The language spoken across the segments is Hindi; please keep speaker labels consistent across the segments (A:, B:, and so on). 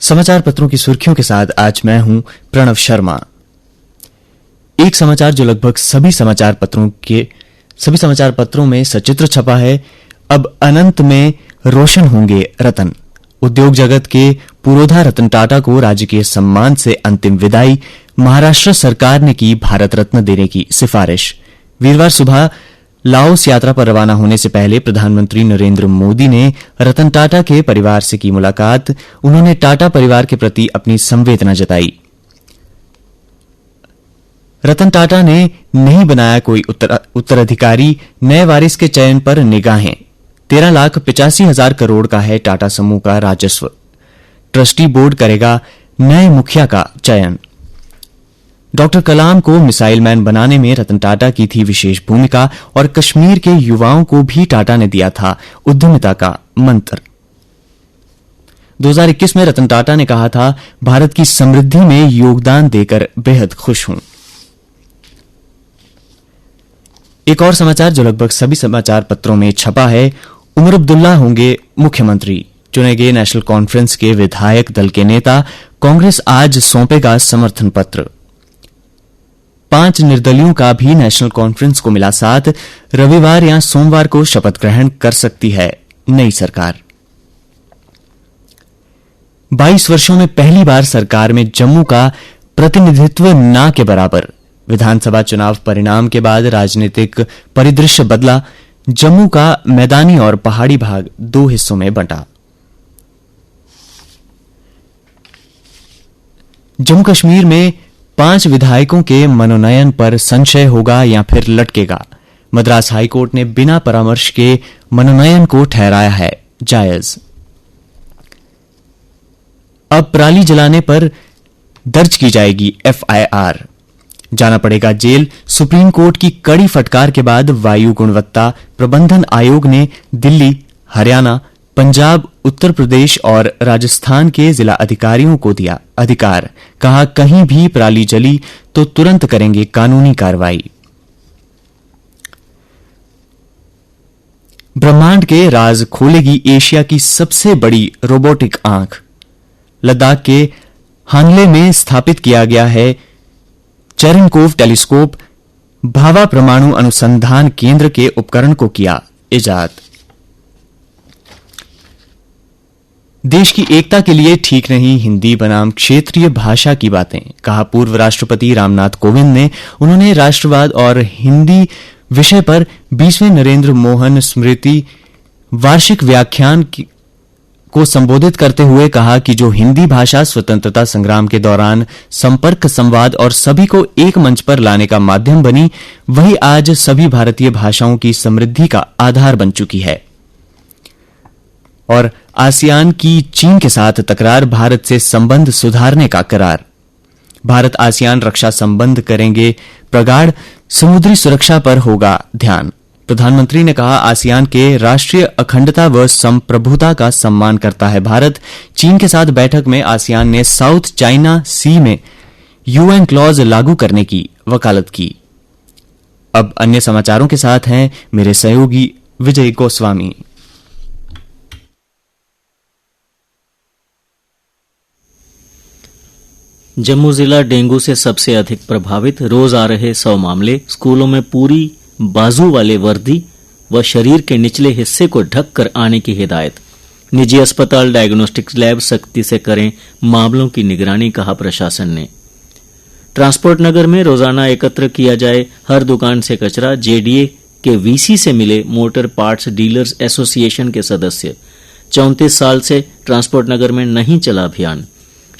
A: समाचार पत्रों की सुर्खियों के साथ आज मैं हूं प्रणव शर्मा। एक समाचार जो लगभग सभी समाचार पत्रों में सचित्र छपा है। अब अनंत में रोशन होंगे रतन। उद्योग जगत के पुरोधा रतन टाटा को राजकीय सम्मान से अंतिम विदाई। महाराष्ट्र सरकार ने की भारत रत्न देने की सिफारिश। वीरवार सुबह लाओस यात्रा पर रवाना होने से पहले प्रधानमंत्री नरेंद्र मोदी ने रतन टाटा के परिवार से की मुलाकात। उन्होंने टाटा परिवार के प्रति अपनी संवेदना जताई। रतन टाटा ने नहीं बनाया कोई उत्तराधिकारी, नए वारिस के चयन पर निगाहें। 13,85,000 करोड़ का है टाटा समूह का राजस्व। ट्रस्टी बोर्ड करेगा नए मुखिया का चयन। डॉक्टर कलाम को मिसाइल मैन बनाने में रतन टाटा की थी विशेष भूमिका और कश्मीर के युवाओं को भी टाटा ने दिया था उद्यमिता का मंत्र। 2021 में रतन टाटा ने कहा था, भारत की समृद्धि में योगदान देकर बेहद खुश हूं। एक और समाचार जो लगभग सभी समाचार पत्रों में छपा है। उमर अब्दुल्ला होंगे मुख्यमंत्री। चुने गए नेशनल कॉन्फ्रेंस के विधायक दल के नेता कांग्रेस आज सौंपेगा समर्थन पत्र। 5 निर्दलियों का भी नेशनल कॉन्फ्रेंस को मिला साथ। रविवार या सोमवार को शपथ ग्रहण कर सकती है नई सरकार। 22 वर्षों में पहली बार सरकार में जम्मू का प्रतिनिधित्व ना के बराबर। विधानसभा चुनाव परिणाम के बाद राजनीतिक परिदृश्य बदला। जम्मू का मैदानी और पहाड़ी भाग 2 हिस्सों में बंटा। जम्मू कश्मीर में 5 विधायकों के मनोनयन पर संशय होगा या फिर लटकेगा। मद्रास हाईकोर्ट ने बिना परामर्श के मनोनयन को ठहराया है जायज। अब पराली जलाने पर दर्ज की जाएगी एफआईआर। जाना पड़ेगा जेल। सुप्रीम कोर्ट की कड़ी फटकार के बाद वायु गुणवत्ता प्रबंधन आयोग ने दिल्ली, हरियाणा, पंजाब, उत्तर प्रदेश और राजस्थान के जिला अधिकारियों को दिया अधिकार। कहा, कहीं भी पराली जली तो तुरंत करेंगे कानूनी कार्रवाई। ब्रह्मांड के राज खोलेगी एशिया की सबसे बड़ी रोबोटिक आंख। लद्दाख के हानले में स्थापित किया गया है चेरनकोव टेलीस्कोप। भाभा परमाणु अनुसंधान केंद्र के उपकरण को किया इजाद। देश की एकता के लिए ठीक नहीं हिंदी बनाम क्षेत्रीय भाषा की बातें। कहा पूर्व राष्ट्रपति रामनाथ कोविंद ने। उन्होंने राष्ट्रवाद और हिंदी विषय पर 20वें नरेंद्र मोहन स्मृति वार्षिक व्याख्यान को संबोधित करते हुए कहा कि जो हिंदी भाषा स्वतंत्रता संग्राम के दौरान संपर्क, संवाद और सभी को एक मंच पर लाने का माध्यम बनी, वही आज सभी भारतीय भाषाओं की समृद्धि का आधार बन चुकी है। और आसियान की चीन के साथ तकरार, भारत से संबंध सुधारने का करार। भारत आसियान रक्षा संबंध करेंगे प्रगाढ़। समुद्री सुरक्षा पर होगा ध्यान। प्रधानमंत्री ने कहा, आसियान के राष्ट्रीय अखंडता व संप्रभुता का सम्मान करता है भारत। चीन के साथ बैठक में आसियान ने साउथ चाइना सी में यूएन क्लॉज लागू करने की वकालत की। अब अन्य समाचारों के साथ हैं मेरे सहयोगी विजय गोस्वामी।
B: जम्मू जिला डेंगू से सबसे अधिक प्रभावित। रोज आ रहे 100 मामले। स्कूलों में पूरी बाजू वाले वर्दी व शरीर के निचले हिस्से को ढक कर आने की हिदायत। निजी अस्पताल, डायग्नोस्टिक्स लैब सख्ती से करें मामलों की निगरानी, कहा प्रशासन ने। ट्रांसपोर्ट नगर में रोजाना एकत्र किया जाए हर दुकान से कचरा। जेडीए के वीसी से मिले मोटर पार्ट्स डीलर्स एसोसिएशन के सदस्य। 34 साल से ट्रांसपोर्ट नगर में नहीं चला अभियान।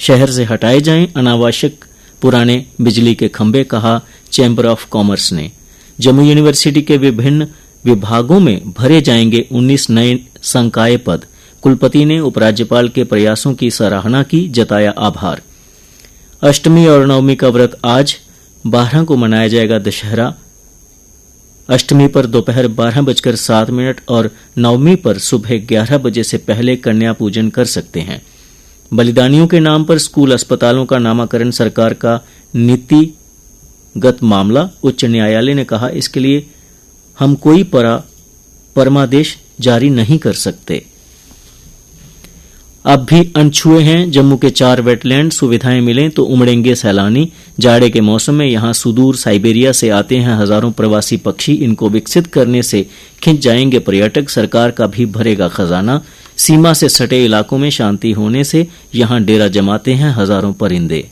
B: शहर से हटाए जाएं अनावश्यक पुराने बिजली के खंभे, कहा चैंबर ऑफ कॉमर्स ने। जम्मू यूनिवर्सिटी के विभिन्न विभागों में भरे जाएंगे 19 नए संकाय पद। कुलपति ने उपराज्यपाल के प्रयासों की सराहना की, जताया आभार। अष्टमी और नवमी का व्रत आज 12 को मनाया जाएगा दशहरा। अष्टमी पर दोपहर 12:07 और नवमी पर सुबह 11 बजे से पहले कन्या पूजन कर सकते हैं। बलिदानियों के नाम पर स्कूल अस्पतालों का नामकरण सरकार का नीतिगत मामला। उच्च न्यायालय ने कहा, इसके लिए हम कोई परमादेश जारी नहीं कर सकते। अब भी अनछुए हैं जम्मू के 4 वेटलैंड, सुविधाएं मिलें तो उमड़ेंगे सैलानी। जाड़े के मौसम में यहां सुदूर साइबेरिया से आते हैं हजारों प्रवासी पक्षी, इनको विकसित करने से खिंच जाएंगे पर्यटक, सरकार का भी भरेगा खजाना। सीमा से सटे इलाकों में शांति होने से यहां डेरा जमाते हैं हजारों परिंदे।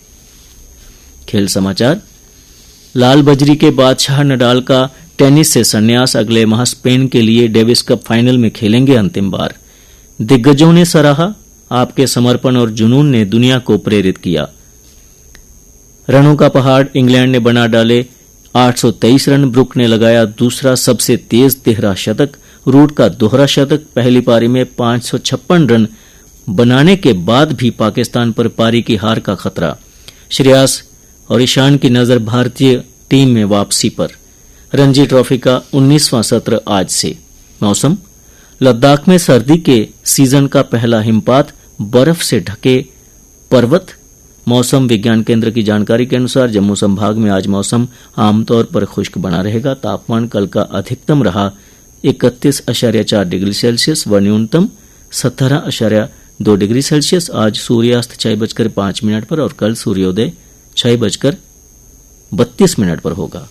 B: खेल समाचार। लाल बजरी के बादशाह नडाल का टेनिस से संन्यास, अगले माह स्पेन के लिए डेविस कप फाइनल में खेलेंगे अंतिम बार। दिग्गजों ने सराहा, आपके समर्पण और जुनून ने दुनिया को प्रेरित किया। रनों का पहाड़, इंग्लैंड ने बना डाले 823 रन, ब्रुक ने लगाया दूसरा सबसे तेज तिहरा शतक, रूट का दोहरा शतक। पहली पारी में 556 रन बनाने के बाद भी पाकिस्तान पर पारी की हार का खतरा। श्रेयस और ईशान की नजर भारतीय टीम में वापसी पर। रणजी ट्रॉफी का 19वां सत्र आज से। मौसम। लद्दाख में सर्दी के सीजन का पहला हिमपात, बर्फ से ढके पर्वत। मौसम विज्ञान केंद्र की जानकारी के अनुसार जम्मू संभाग में आज मौसम आमतौर पर खुश्क बना रहेगा। तापमान कल का अधिकतम रहा 31.4 डिग्री सेल्सियस व न्यूनतम 17.2 डिग्री सेल्सियस। आज सूर्यास्त 6:05 पर और कल सूर्योदय 6:32 पर होगा।